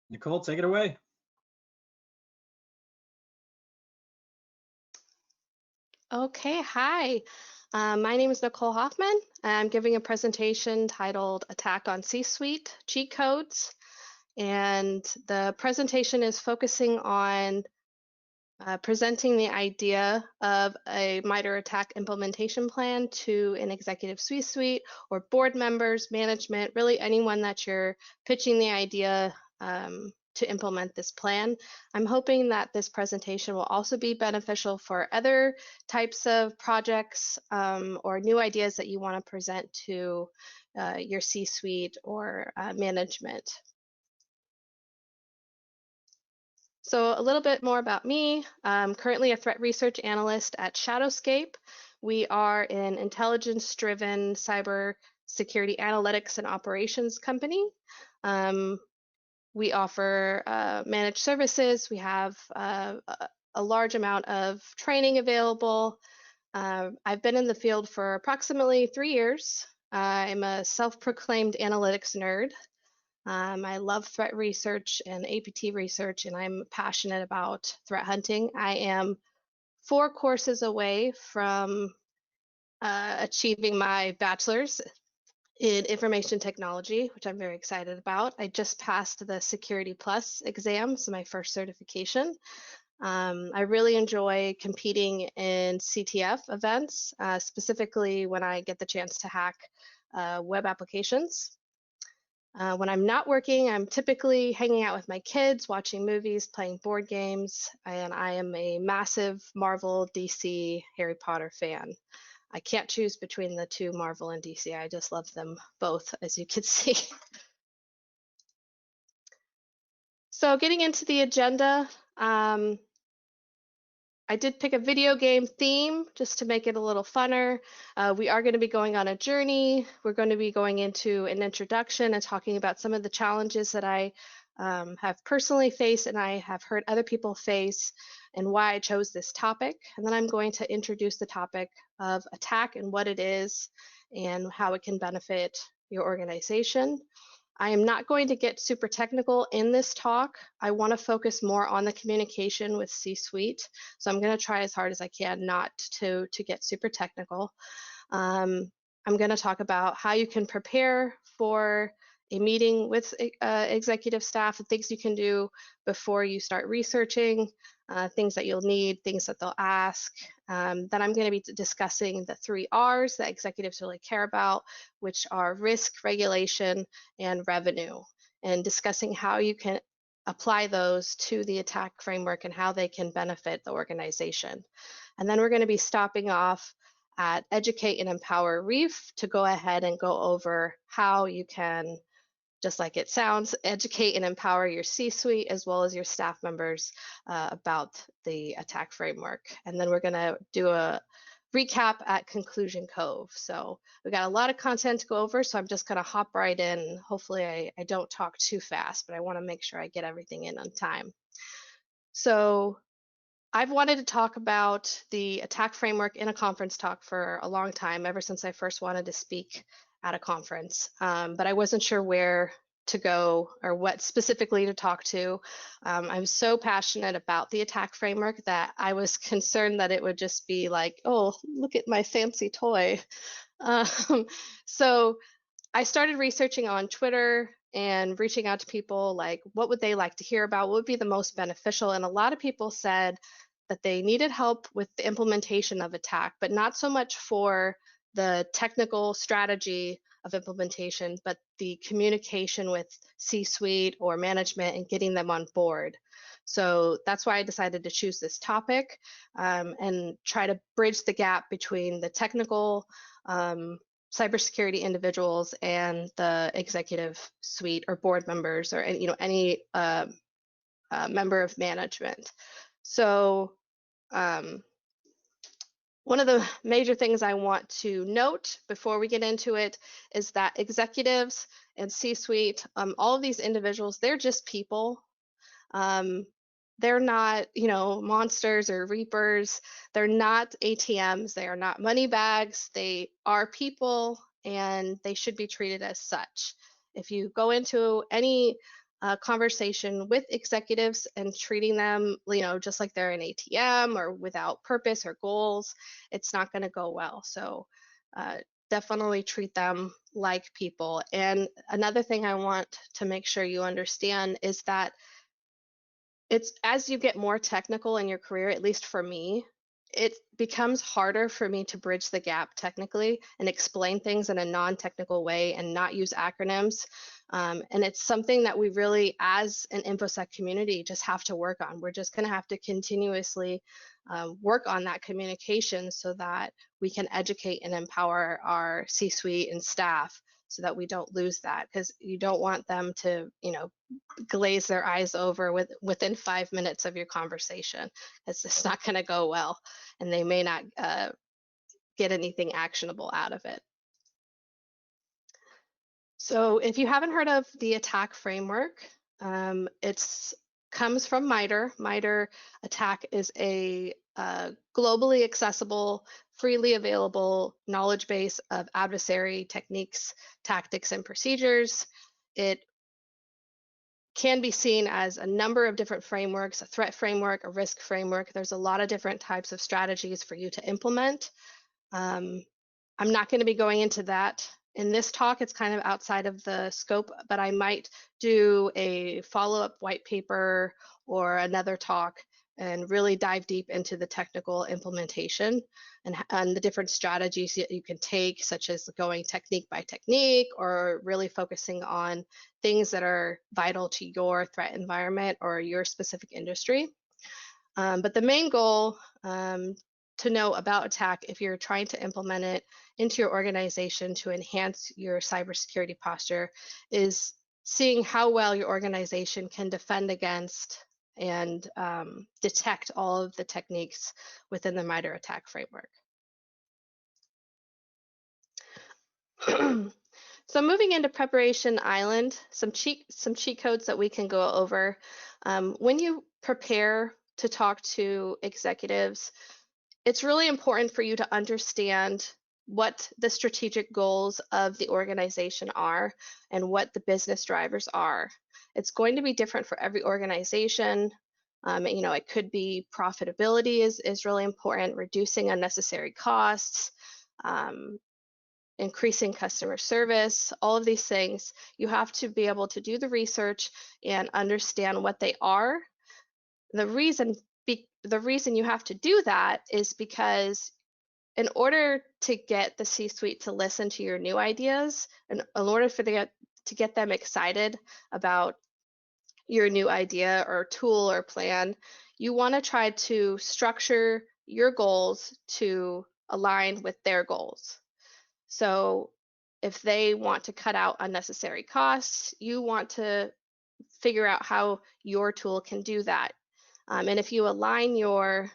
Nicole, take it away. Okay, hi. My name is Nicole Hoffman. I'm giving a presentation titled Attack on C-Suite Cheat Codes. And the presentation is focusing on presenting the idea of a MITRE ATT&CK implementation plan to an executive C-suite or board members, management, really anyone that you're pitching the idea to implement this plan. I'm hoping that this presentation will also be beneficial for other types of projects or new ideas that you want to present to your C-suite or management. So a little bit more about me. I'm currently a threat research analyst at Shadowscape. We are an intelligence-driven cyber security analytics and operations company. We offer managed services. We have a large amount of training available. I've been in the field for approximately 3 years. I'm a self-proclaimed analytics nerd. I love threat research and APT research, and I'm passionate about threat hunting. I am 4 courses away from achieving my bachelor's in information technology, which I'm very excited about. I just passed the Security Plus exam, so my first certification. I really enjoy competing in CTF events, specifically when I get the chance to hack web applications. When I'm not working, I'm typically hanging out with my kids, watching movies, playing board games, and I am a massive Marvel, DC, Harry Potter fan. I can't choose between the two, Marvel and DC. I just love them both, as you can see. So getting into the agenda, I did pick a video game theme just to make it a little funner. We are going to be going on a journey. We're going to be going into an introduction and talking about some of the challenges that I have personally faced and I have heard other people face and why I chose this topic. And then I'm going to introduce the topic of attack and what it is and how it can benefit your organization. I am not going to get super technical in this talk. I want to focus more on the communication with C-suite. So I'm going to try as hard as I can not to get super technical. I'm going to talk about how you can prepare for a meeting with executive staff, and things you can do before you start researching, things that you'll need, things that they'll ask. Then I'm going to be discussing the 3 R's that executives really care about, which are risk, regulation, and revenue, and discussing how you can apply those to the attack framework and how they can benefit the organization. And then we're going to be stopping off at educate and empower REEF to go ahead and go over how you can, just like it sounds, educate and empower your C-suite as well as your staff members about the attack framework. And then we're going to do a recap at Conclusion Cove. So we've got a lot of content to go over, so I'm just going to hop right in. Hopefully I don't talk too fast, but I want to make sure I get everything in on time. So I've wanted to talk about the attack framework in a conference talk for a long time, ever since I first wanted to speak at a conference, but I wasn't sure where to go or what specifically to talk to. I'm so passionate about the attack framework that I was concerned that it would just be like, oh, look at my fancy toy. So I started researching on Twitter and reaching out to people like, what would they like to hear about? What would be the most beneficial? And a lot of people said that they needed help with the implementation of attack, but not so much for the technical strategy of implementation, but the communication with C-suite or management and getting them on board. So that's why I decided to choose this topic and try to bridge the gap between the technical cybersecurity individuals and the executive suite or board members or any member of management. So one of the major things I want to note before we get into it is that executives and C-suite, all of these individuals, they're just people. They're not, monsters or reapers. They're not ATMs. They are not money bags. They are people, and they should be treated as such. If you go into any conversation with executives and treating them, just like they're an ATM or without purpose or goals, it's not going to go well. So uh, definitely treat them like people. And another thing I want to make sure you understand is that it's as you get more technical in your career, at least for me, it becomes harder for me to bridge the gap technically and explain things in a non-technical way and not use acronyms. And it's something that we really, as an InfoSec community, just have to work on. We're just going to have to continuously work on that communication so that we can educate and empower our C-suite and staff so that we don't lose that, because you don't want them to, glaze their eyes over within 5 minutes of your conversation. It's just not going to go well, and they may not get anything actionable out of it. So if you haven't heard of the ATT&CK framework, it's comes from MITRE. MITRE ATT&CK is a globally accessible, freely available knowledge base of adversary techniques, tactics, and procedures. It can be seen as a number of different frameworks, a threat framework, a risk framework. There's a lot of different types of strategies for you to implement. I'm not going to be going into that in this talk. It's kind of outside of the scope, but I might do a follow-up white paper or another talk and really dive deep into the technical implementation and the different strategies that you can take, such as going technique by technique or really focusing on things that are vital to your threat environment or your specific industry. But the main goal to know about ATT&CK, if you're trying to implement it into your organization to enhance your cybersecurity posture, is seeing how well your organization can defend against and detect all of the techniques within the MITRE ATT&CK framework. So moving into Preparation Island, some cheat codes that we can go over. When you prepare to talk to executives, it's really important for you to understand what the strategic goals of the organization are and what the business drivers are. It's going to be different for every organization. It could be profitability is really important, reducing unnecessary costs, increasing customer service, all of these things. You have to be able to do the research and understand what they are. The reason you have to do that is because in order to get the C-suite to listen to your new ideas, and in order for to get them excited about your new idea or tool or plan, you want to try to structure your goals to align with their goals. So if they want to cut out unnecessary costs, you want to figure out how your tool can do that. And if you align your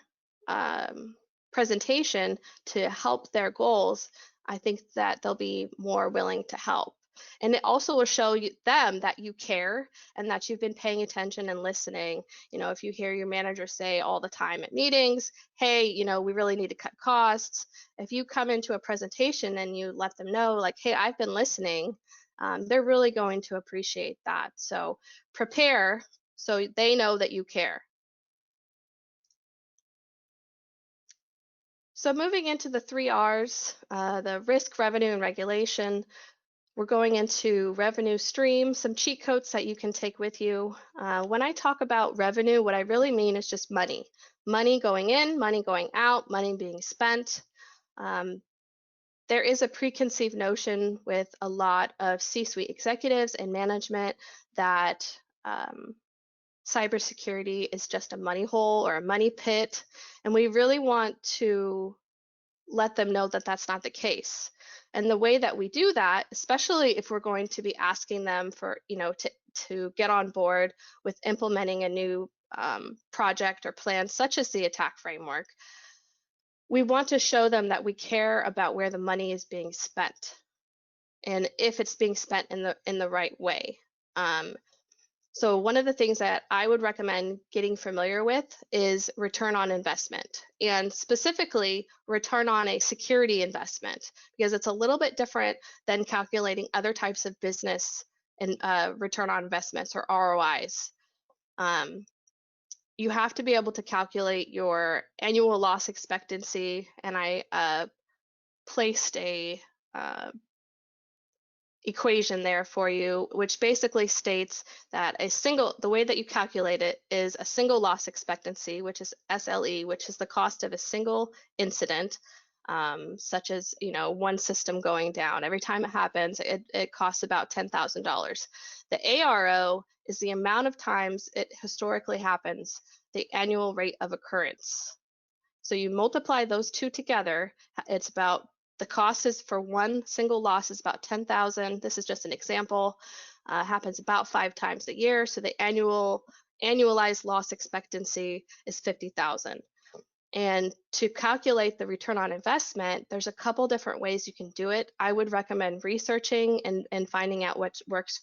presentation to help their goals, I think that they'll be more willing to help. And it also will show them that you care and that you've been paying attention and listening. If you hear your manager say all the time at meetings, hey, we really need to cut costs. If you come into a presentation and you let them know, like, hey, I've been listening, they're really going to appreciate that. So prepare so they know that you care. So moving into the 3 R's, the risk, revenue, and regulation, we're going into revenue stream, some cheat codes that you can take with you. When I talk about revenue, what I really mean is just money. Money going in, money going out, money being spent. There is a preconceived notion with a lot of C-suite executives and management that cybersecurity is just a money hole or a money pit, and we really want to let them know that that's not the case. And the way that we do that, especially if we're going to be asking them for, to get on board with implementing a new project or plan, such as the ATT&CK framework, we want to show them that we care about where the money is being spent and if it's being spent in the right way. So one of the things that I would recommend getting familiar with is return on investment, and specifically return on a security investment, because it's a little bit different than calculating other types of business return on investments, or ROIs. You have to be able to calculate your annual loss expectancy, and I placed a equation there for you, which basically states that the way that you calculate it is a single loss expectancy, which is SLE, which is the cost of a single incident, such as, one system going down. Every time it happens, it costs about $10,000. The ARO is the amount of times it historically happens, the annual rate of occurrence. So you multiply those two together, it's about the cost is for one single loss is about $10,000. This is just an example. Happens about 5 times a year. So the annualized loss expectancy is $50,000. And to calculate the return on investment, there's a couple different ways you can do it. I would recommend researching and finding out what works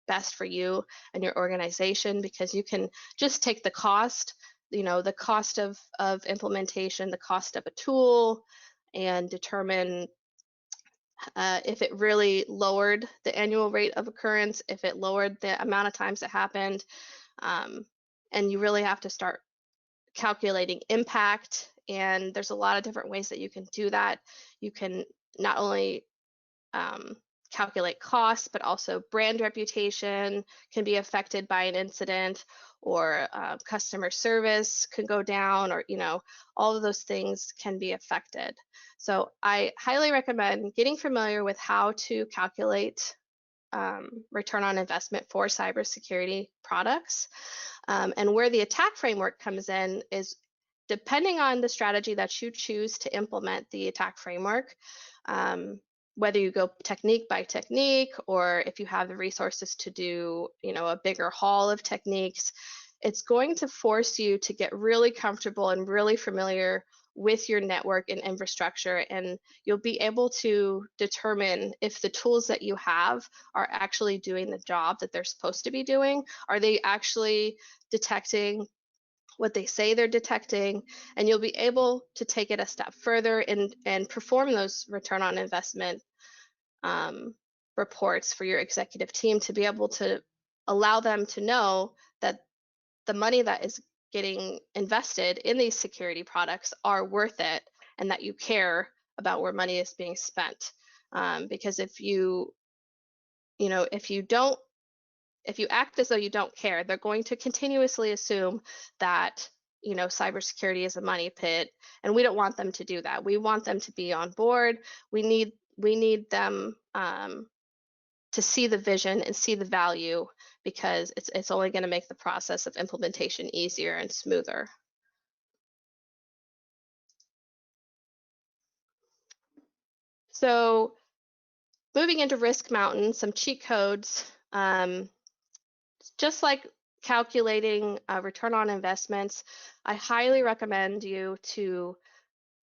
best for you and your organization, because you can just take the cost, the cost of implementation, the cost of a tool, and determine if it really lowered the annual rate of occurrence, if it lowered the amount of times it happened. And you really have to start calculating impact. And there's a lot of different ways that you can do that. You can not only calculate costs, but also brand reputation can be affected by an incident, or customer service can go down, or all of those things can be affected. So I highly recommend getting familiar with how to calculate return on investment for cybersecurity products. And where the attack framework comes in is, depending on the strategy that you choose to implement the attack framework, whether you go technique by technique, or if you have the resources to do, a bigger haul of techniques, it's going to force you to get really comfortable and really familiar with your network and infrastructure, and you'll be able to determine if the tools that you have are actually doing the job that they're supposed to be doing. Are they actually detecting what they say they're detecting? And you'll be able to take it a step further and perform those return on investment reports for your executive team, to be able to allow them to know that the money that is getting invested in these security products are worth it, and that you care about where money is being spent. Because if you act as though you don't care, they're going to continuously assume that cybersecurity is a money pit, and we don't want them to do that. We want them to be on board. We need them to see the vision and see the value, because it's only going to make the process of implementation easier and smoother. So moving into Risk Mountain, some cheat codes. Just like calculating return on investments, I highly recommend you to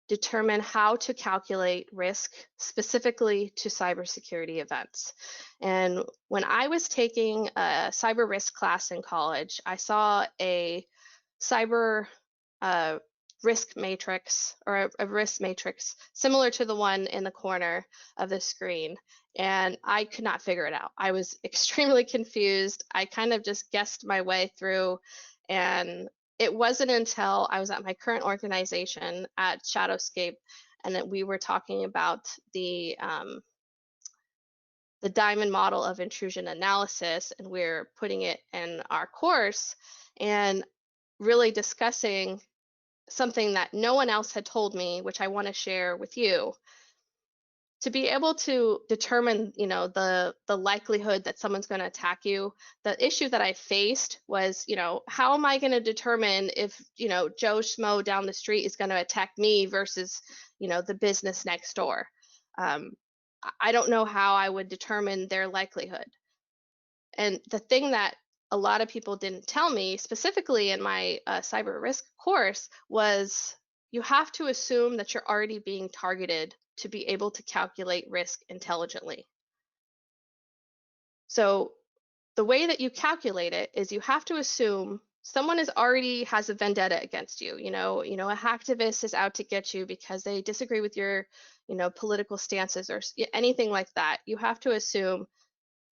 determine how to calculate risk specifically to cybersecurity events. And when I was taking a cyber risk class in college, I saw a cyber risk matrix, or a risk matrix similar to the one in the corner of the screen, and I could not figure it out. I was extremely confused. I kind of just guessed my way through, and it wasn't until I was at my current organization at Shadowscape, and that we were talking about the diamond model of intrusion analysis, and we're putting it in our course, and really discussing something that no one else had told me, which I want to share with you. To be able to determine, the likelihood that someone's going to attack you, the issue that I faced was, how am I going to determine if, Joe Schmo down the street is going to attack me versus, the business next door? I don't know how I would determine their likelihood. And the thing that a lot of people didn't tell me, specifically in my cyber risk course, was you have to assume that you're already being targeted to be able to calculate risk intelligently. So the way that you calculate it is you have to assume someone already has a vendetta against you. A hacktivist is out to get you because they disagree with your, political stances or anything like that. You have to assume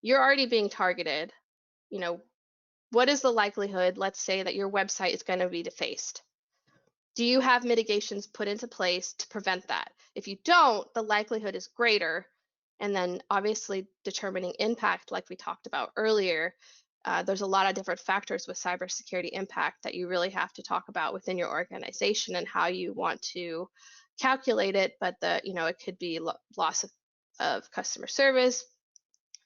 you're already being targeted. You know, what is the likelihood, let's say, that your website is going to be defaced? Do you have mitigations put into place to prevent that? If you don't, the likelihood is greater. And then obviously determining impact, like we talked about earlier, there's a lot of different factors with cybersecurity impact that you really have to talk about within your organization and how you want to calculate it. But it could be loss of customer service,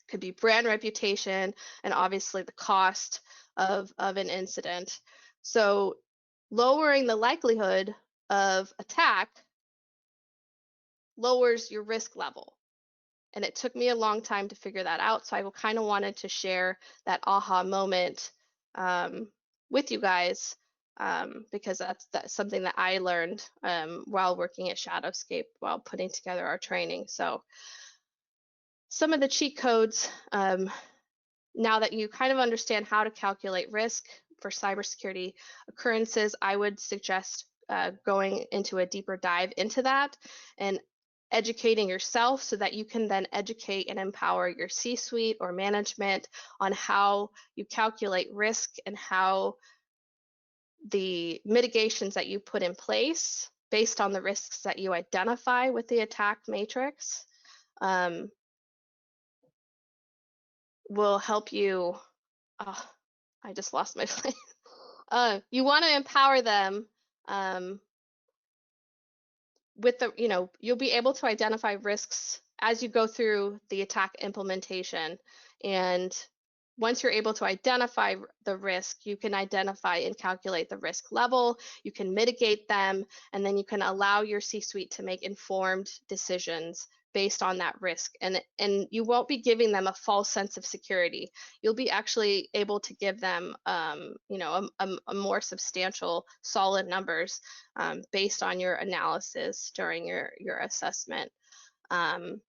could be brand reputation, and obviously the cost of an incident. So lowering the likelihood of attack lowers your risk level. And it took me a long time to figure that out. So I kind of wanted to share that aha moment with you guys, because that's something that I learned while working at Shadowscape, while putting together our training. So some of the cheat codes, now that you kind of understand how to calculate risk for cybersecurity occurrences, I would suggest going into a deeper dive into that and educating yourself so that you can then educate and empower your C-suite or management on how you calculate risk and how the mitigations that you put in place based on the risks that you identify with the attack matrix will help you. I just lost my place. You want to empower them with you'll be able to identify risks as you go through the attack implementation. And once you're able to identify the risk, you can identify and calculate the risk level, you can mitigate them, and then you can allow your C-suite to make informed decisions based on that risk. And you won't be giving them a false sense of security. You'll be actually able to give them a more substantial, solid numbers based on your analysis during your assessment. And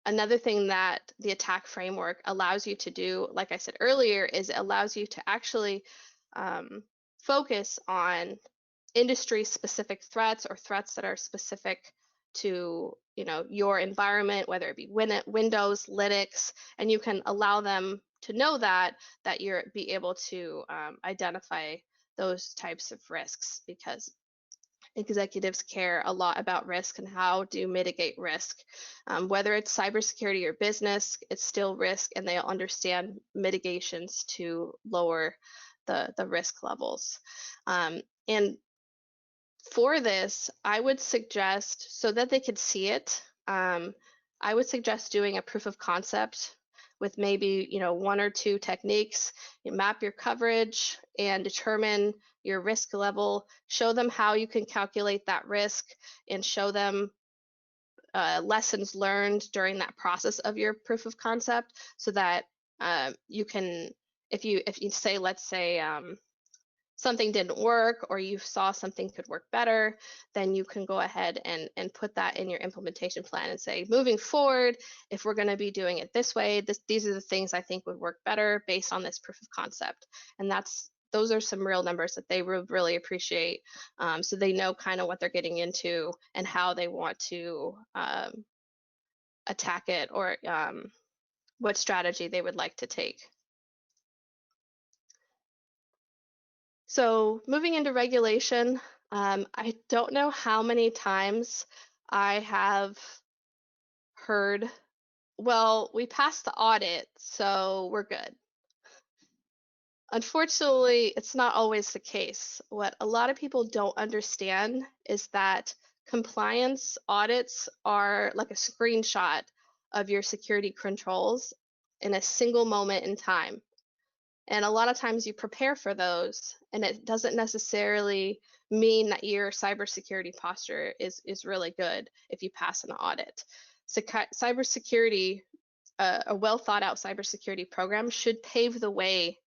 another thing that the attack framework allows you to do, like I said earlier, is it allows you to actually focus on industry-specific threats or threats that are specific to your environment, whether it be Windows, Linux, and you can allow them to know that you're be able to identify those types of risks, because executives care a lot about risk and how to mitigate risk. Whether it's cybersecurity or business, it's still risk, and they'll understand mitigations to lower the risk levels. And for this, I would suggest, so that they could see it, I would suggest doing a proof of concept with maybe one or two techniques. You map your coverage and determine your risk level, show them how you can calculate that risk, and show them lessons learned during that process of your proof of concept, so that you can, if you say, let's say something didn't work, or you saw something could work better, then you can go ahead and put that in your implementation plan and say, moving forward, if we're going to be doing it this way, these are the things I think would work better based on this proof of concept. And those are some real numbers that they would really appreciate, so they know kind of what they're getting into and how they want to attack it, or what strategy they would like to take. So moving into regulation, I don't know how many times I have heard, well, we passed the audit, so we're good. Unfortunately, it's not always the case. What a lot of people don't understand is that compliance audits are like a screenshot of your security controls in a single moment in time. And a lot of times you prepare for those, and it doesn't necessarily mean that your cybersecurity posture is really good if you pass an audit. So cybersecurity, a well thought out cybersecurity program should pave the way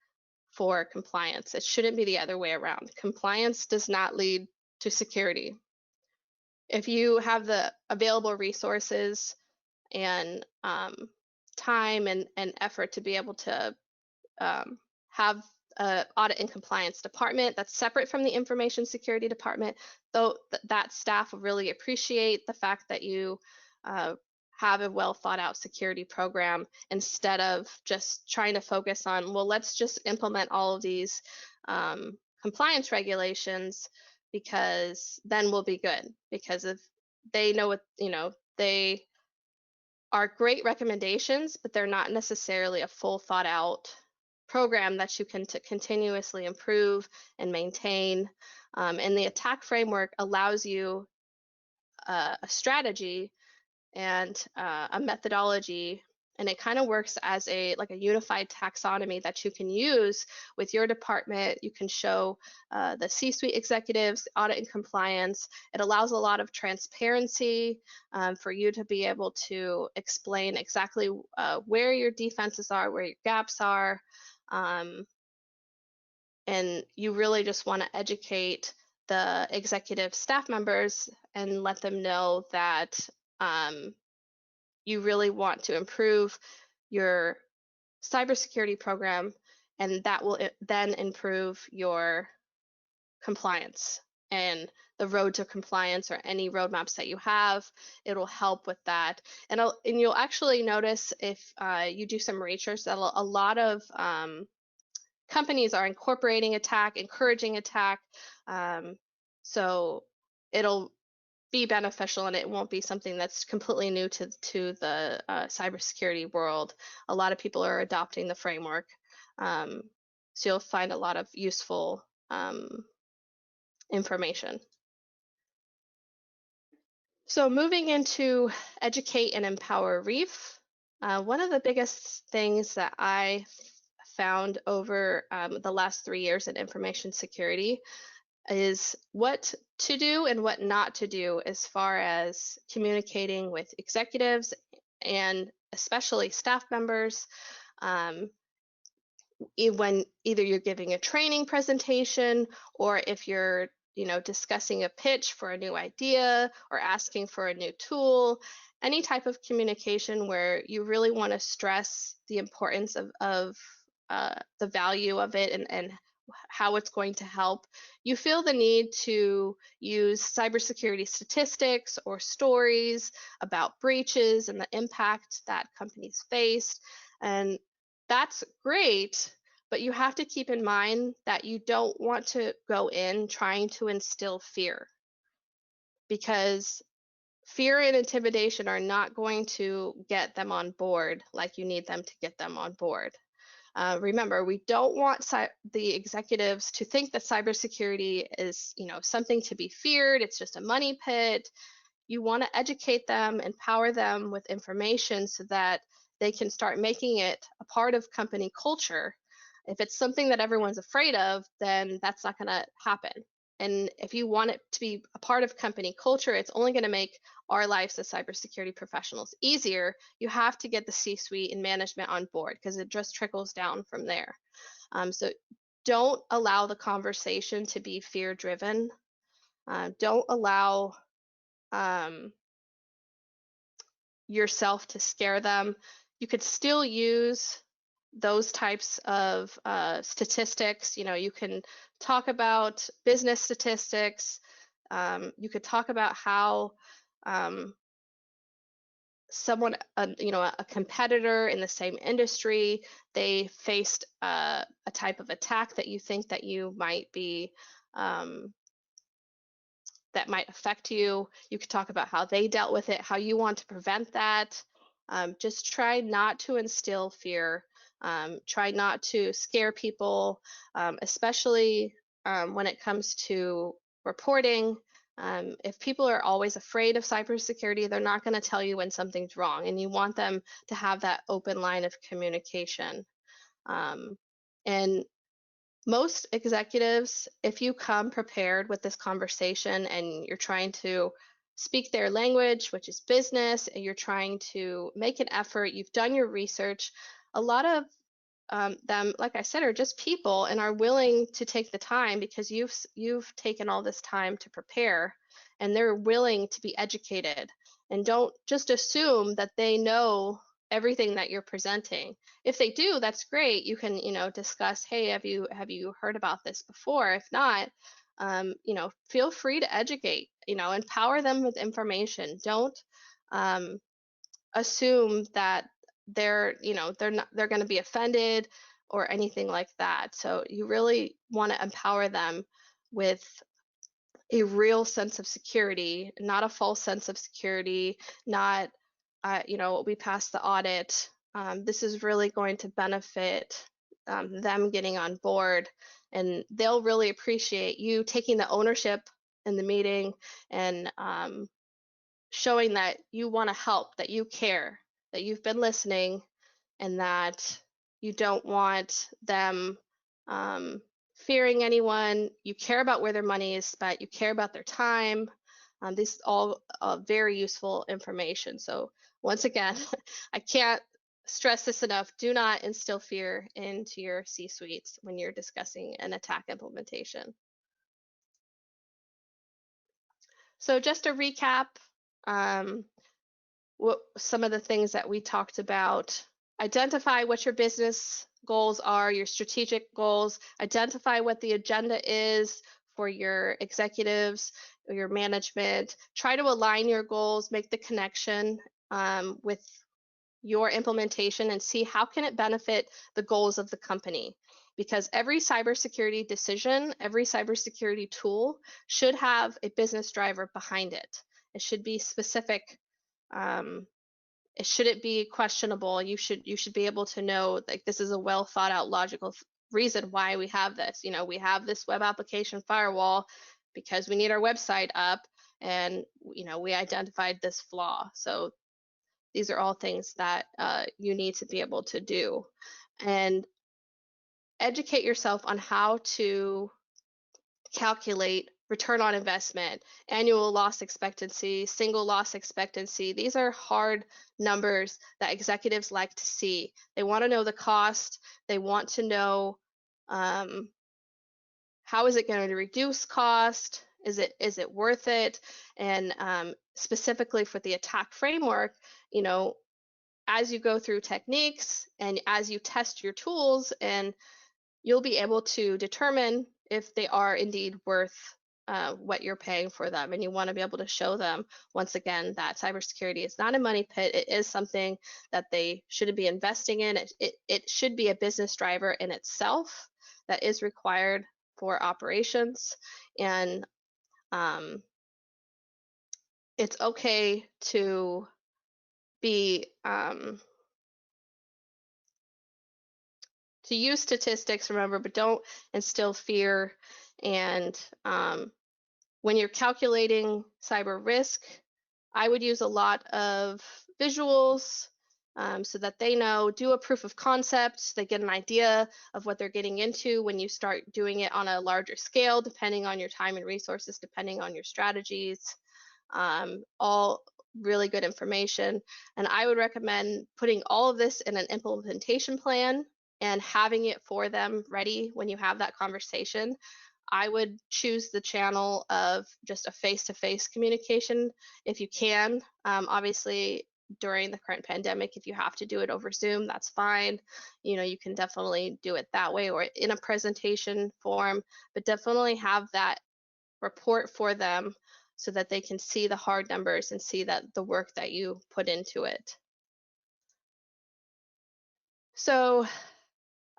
for compliance. It shouldn't be the other way around. Compliance does not lead to security. If you have the available resources and time and effort to be able to have an audit and compliance department that's separate from the information security department, though that staff will really appreciate the fact that you have a well thought out security program instead of just trying to focus on, well, let's just implement all of these compliance regulations because then we'll be good. Because if they know what, they are great recommendations, but they're not necessarily a full thought out program that you can continuously improve and maintain. And the attack framework allows you a strategy and a methodology, and it kind of works as a like a unified taxonomy that you can use with your department. You can show the C-suite executives audit and compliance. It allows a lot of transparency for you to be able to explain exactly where your defenses are, where your gaps are, um, and you really just want to educate the executive staff members and let them know that um, you really want to improve your cybersecurity program, and that will then improve your compliance and the road to compliance or any roadmaps that you have. It'll help with that. And you'll actually notice if you do some research that a lot of companies are incorporating attack, encouraging attack. Um, so it'll be beneficial, and it won't be something that's completely new to the cybersecurity world. A lot of people are adopting the framework, um, so you'll find a lot of useful information. So moving into educate and empower reef, one of the biggest things that I found over the last 3 years in information security is what to do and what not to do as far as communicating with executives and especially staff members. Um, when either you're giving a training presentation or if you're discussing a pitch for a new idea or asking for a new tool, any type of communication where you really want to stress the importance of the value of it and how it's going to help, you feel the need to use cybersecurity statistics or stories about breaches and the impact that companies faced. And that's great, but you have to keep in mind that you don't want to go in trying to instill fear, because fear and intimidation are not going to get them on board like you need them to get them on board. Remember, we don't want the executives to think that cybersecurity is, something to be feared. It's just a money pit. You want to educate them, empower them with information so that they can start making it a part of company culture. If it's something that everyone's afraid of, then that's not going to happen. And if you want it to be a part of company culture, it's only going to make our lives as cybersecurity professionals easier. You have to get the C-suite and management on board because it just trickles down from there. So don't allow the conversation to be fear-driven. Don't allow yourself to scare them. You could still use those types of statistics. You can talk about business statistics. You could talk about how someone, a competitor in the same industry, they faced a type of attack that you think that you might be that might affect you. You could talk about how they dealt with it, how you want to prevent that. Just try not to instill fear. Try not to scare people, especially when it comes to reporting. If people are always afraid of cybersecurity, they're not going to tell you when something's wrong, and you want them to have that open line of communication. And most executives, if you come prepared with this conversation and you're trying to speak their language, which is business, and you're trying to make an effort, you've done your research, a lot of them, like I said, are just people and are willing to take the time because you've taken all this time to prepare, and they're willing to be educated. And don't just assume that they know everything that you're presenting. If they do, that's great. You can, discuss, hey, have you heard about this before? If not, feel free to educate, empower them with information. Don't assume that they're going to be offended or anything like that. So you really want to empower them with a real sense of security, not a false sense of security, not, we passed the audit. This is really going to benefit them getting on board, and they'll really appreciate you taking the ownership in the meeting and showing that you want to help, that you care, that you've been listening, and that you don't want them um, fearing anyone. You care about where their money is spent. You care about their time. This is all very useful information. So once again, I can't stress this enough. Do not instill fear into your C-suites when you're discussing an ATT&CK implementation. So just to recap, what some of the things that we talked about. Identify what your business goals are, your strategic goals. Identify what the agenda is for your executives or your management. Try to align your goals, make the connection with your implementation, and see how can it benefit the goals of the company. Because every cybersecurity decision, every cybersecurity tool should have a business driver behind it. It should be specific. It shouldn't be questionable. You should be able to know, like, this is a well thought out logical reason why we have this. We have this web application firewall because we need our website up, and we identified this flaw. So these are all things that you need to be able to do, and educate yourself on how to calculate return on investment, annual loss expectancy, single loss expectancy. These are hard numbers that executives like to see. They want to know the cost. They want to know how is it going to reduce cost? Is it worth it? And specifically for the ATT&CK framework, as you go through techniques and as you test your tools, and you'll be able to determine if they are indeed worth what you're paying for them. And you want to be able to show them, once again, that cybersecurity is not a money pit. It is something that they should be investing in. It should be a business driver in itself that is required for operations. And it's okay to be to use statistics, remember, but don't instill fear. And when you're calculating cyber risk, I would use a lot of visuals so that they know. Do a proof of concept. They get an idea of what they're getting into when you start doing it on a larger scale, depending on your time and resources, depending on your strategies. All really good information. And I would recommend putting all of this in an implementation plan and having it for them ready when you have that conversation. I would choose the channel of just a face-to-face communication if you can. Obviously, during the current pandemic, if you have to do it over Zoom, that's fine. You can definitely do it that way or in a presentation form, but definitely have that report for them so that they can see the hard numbers and see that the work that you put into it. So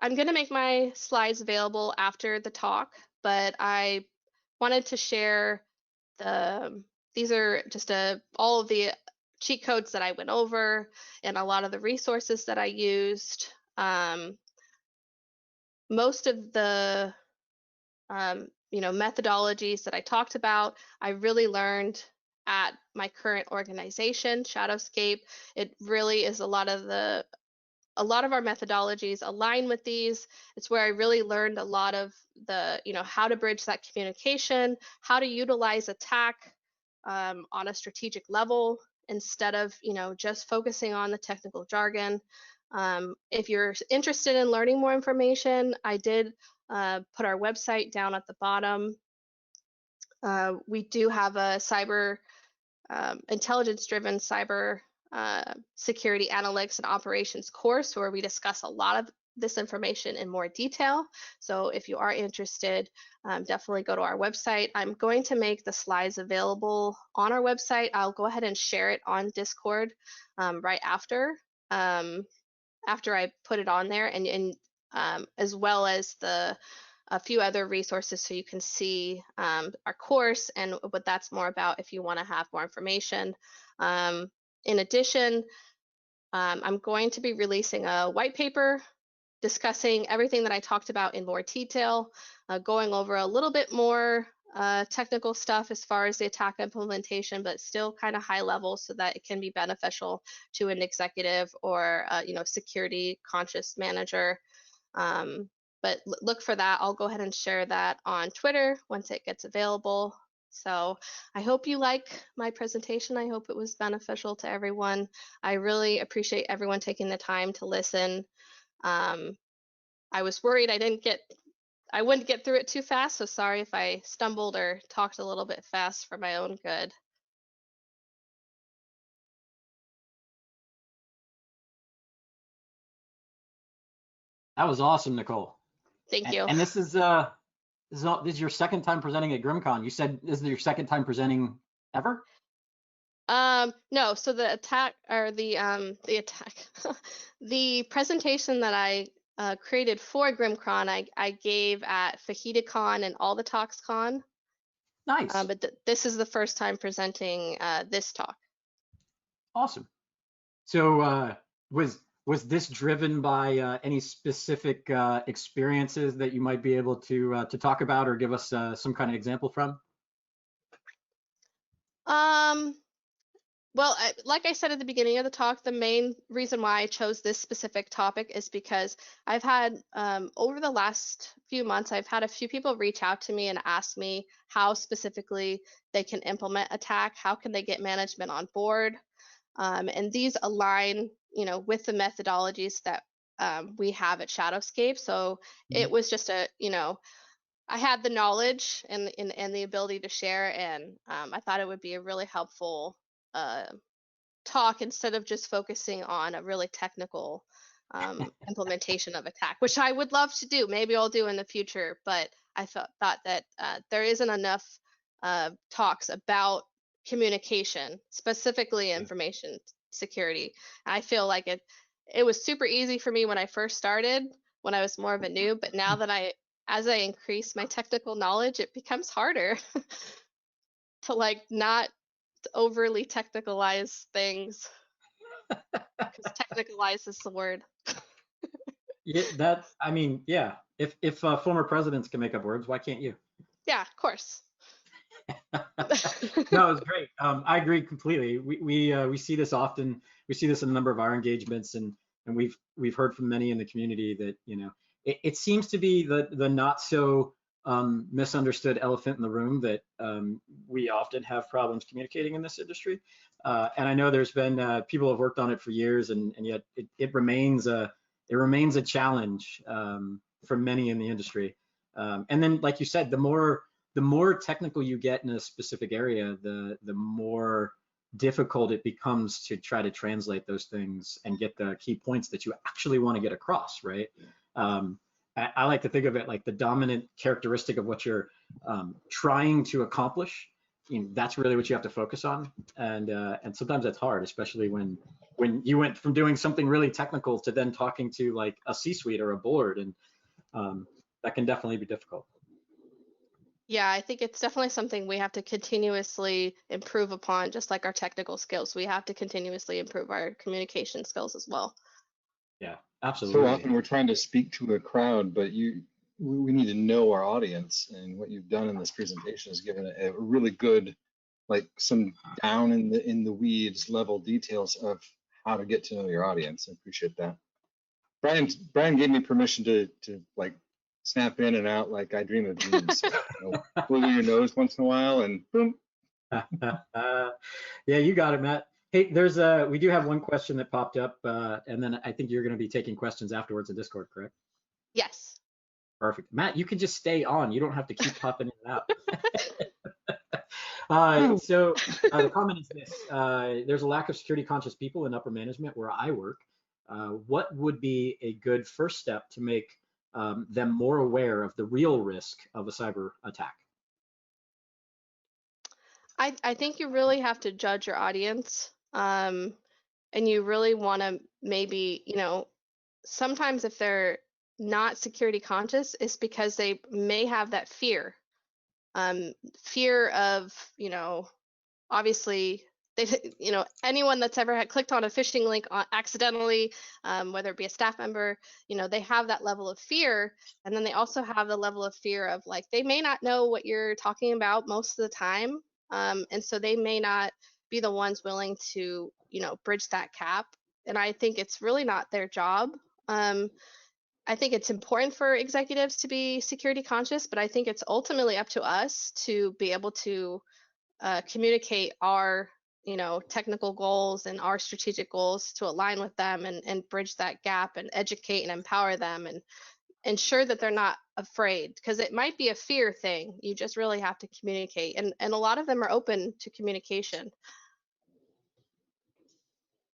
I'm going to make my slides available after the talk, but I wanted to share these are just all of the cheat codes that I went over and a lot of the resources that I used. Most of the methodologies that I talked about, I really learned at my current organization, Shadowscape. It really is a lot of our methodologies align with these. It's where I really learned a lot of the, how to bridge that communication, how to utilize ATT&CK on a strategic level instead of, just focusing on the technical jargon. If you're interested in learning more information, I did put our website down at the bottom. We do have a intelligence-driven cyber security analytics and operations course where we discuss a lot of this information in more detail. So if you are interested, definitely go to our website. I'm going to make the slides available on our website. I'll go ahead and share it on Discord right after I put it on there, and as well as a few other resources so you can see our course and what that's more about if you want to have more information. In addition, I'm going to be releasing a white paper discussing everything that I talked about in more detail, going over a little bit more technical stuff as far as the attack implementation, but still kind of high level so that it can be beneficial to an executive or security conscious manager. But look for that. I'll go ahead and share that on Twitter once it gets available. So I hope you like my presentation. I hope it was beneficial to everyone. I really appreciate everyone taking the time to listen. I was worried I wouldn't get through it too fast, so sorry if I stumbled or talked a little bit fast for my own good. That was awesome, Nicole. Thank you. And this is your second time presenting at GrimmCon. You said this is your second time presenting ever? No, so the attack or the the presentation that I created for GrimmCon, I gave at FajitaCon and All the Talks Con. Nice. But this is the first time presenting this talk. Awesome. So was this driven by any specific experiences that you might be able to talk about or give us some kind of example from? Well, like I said at the beginning of the talk, the main reason why I chose this specific topic is because I've had, over the last few months, I've had a few people reach out to me and ask me how specifically they can implement attack, how can they get management on board, and these align, with the methodologies that we have at Shadowscape. So it was just I had the knowledge and the ability to share, and I thought it would be a really helpful talk instead of just focusing on a really technical implementation of attack, which I would love to do. Maybe I'll do in the future, but I thought that there isn't enough talks about communication, specifically information security. I feel like it was super easy for me when I first started, when I was more of a noob, but now that as I increase my technical knowledge, it becomes harder to not overly technicalize things, because technicalize is the word. Yeah, if former presidents can make up words, why can't you? Yeah, of course. No, it's great. I agree completely. We see this often. We see this in a number of our engagements, and we've heard from many in the community that it seems to be the not so misunderstood elephant in the room that we often have problems communicating in this industry. And I know there's been people have worked on it for years, and yet it remains a challenge for many in the industry. And then, like you said, the more technical you get in a specific area, the more difficult it becomes to try to translate those things and get the key points that you actually want to get across, right? I like to think of it like the dominant characteristic of what you're trying to accomplish. That's really what you have to focus on, and sometimes that's hard, especially when you went from doing something really technical to then talking to like a C-suite or a board, and that can definitely be difficult. Yeah, I think it's definitely something we have to continuously improve upon, just like our technical skills. We have to continuously improve our communication skills as well. Yeah, absolutely. So often we're trying to speak to a crowd, but we need to know our audience, and what you've done in this presentation is given a really good, some down in the weeds level details of how to get to know your audience. I appreciate that. Brian gave me permission to snap in and out like I dream of dreams. So, wiggle your nose once in a while and boom. Yeah, you got it, Matt. Hey, we do have one question that popped up, and then I think you're going to be taking questions afterwards in Discord, correct? Yes. Perfect. Matt, you can just stay on. You don't have to keep popping in and out. So the comment is this: there's a lack of security conscious people in upper management where I work. what would be a good first step to make them more aware of the real risk of a cyber attack? I think you really have to judge your audience. And you really want to maybe, sometimes if they're not security conscious, it's because they may have that fear. Fear of, obviously, they, anyone that's ever had clicked on a phishing link accidentally, whether it be a staff member, they have that level of fear. And then they also have the level of fear of like, they may not know what you're talking about most of the time. And so they may not be the ones willing to, bridge that gap. And I think it's really not their job. I think it's important for executives to be security conscious, but I think it's ultimately up to us to be able to communicate our technical goals and our strategic goals to align with them and bridge that gap and educate and empower them and ensure that they're not afraid, because it might be a fear thing. You just really have to communicate, and a lot of them are open to communication.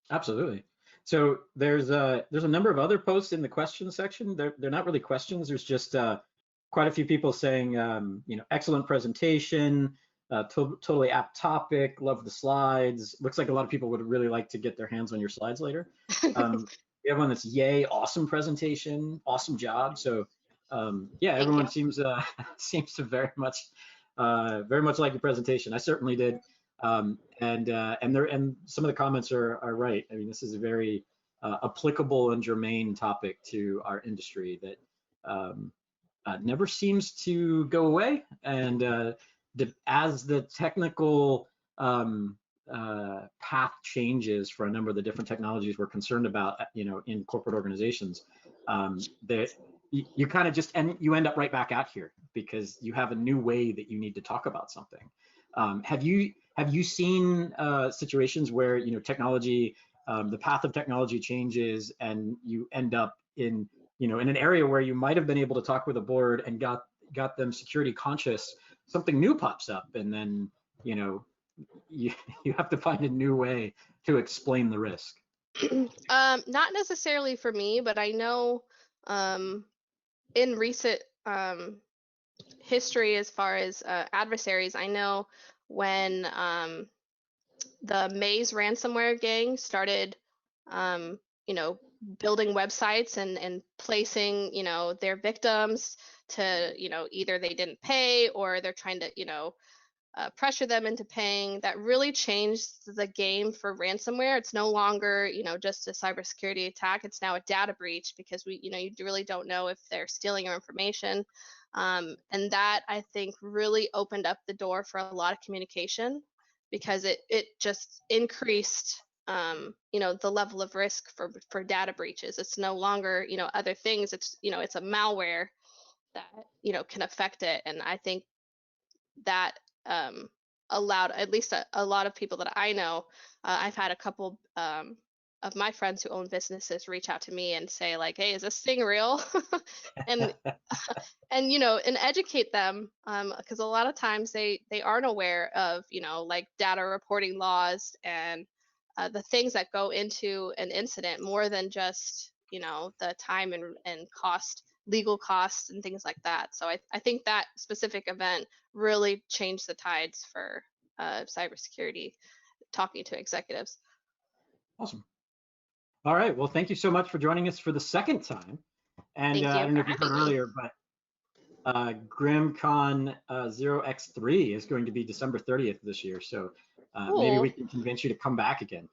Absolutely. So there's a number of other posts in the question section. They're not really questions. There's just quite a few people saying, excellent presentation, totally apt topic, love the slides. Looks like a lot of people would really like to get their hands on your slides later. We have one that's yay, awesome presentation, awesome job. So yeah, everyone seems seems to very much like your presentation. I certainly did. And some of the comments are right. I mean, this is a very applicable and germane topic to our industry that never seems to go away. And as the technical path changes for a number of the different technologies we're concerned about, in corporate organizations, that you kind of just you end up right back out here because you have a new way that you need to talk about something. Have you seen situations where technology, the path of technology changes, and you end up in in an area where you might have been able to talk with a board and got them security conscious, something new pops up, and then you have to find a new way to explain the risk? Not necessarily for me, but I know in recent history, as far as adversaries, I know when the Maze ransomware gang started, building websites and placing, their victims to, either they didn't pay or they're trying to, pressure them into paying. That really changed the game for ransomware. It's no longer, just a cybersecurity attack. It's now a data breach, because you really don't know if they're stealing your information. And that, I think, really opened up the door for a lot of communication, because it just increased the level of risk for data breaches. It's no longer other things. It's it's a malware that can affect it. And I think that allowed at least a lot of people that I know. I've had a couple of my friends who own businesses reach out to me and say like, "Hey, is this thing real?" and and educate them, because a lot of times they aren't aware of like data reporting laws and the things that go into an incident, more than just the time and cost, legal costs and things like that. So I think that specific event really changed the tides for cybersecurity, talking to executives. Awesome. All right. Well, thank you so much for joining us for the second time. And I don't know if you heard earlier, but GrimmCon 0x3 is going to be December 30th this year. So maybe we can convince you to come back again.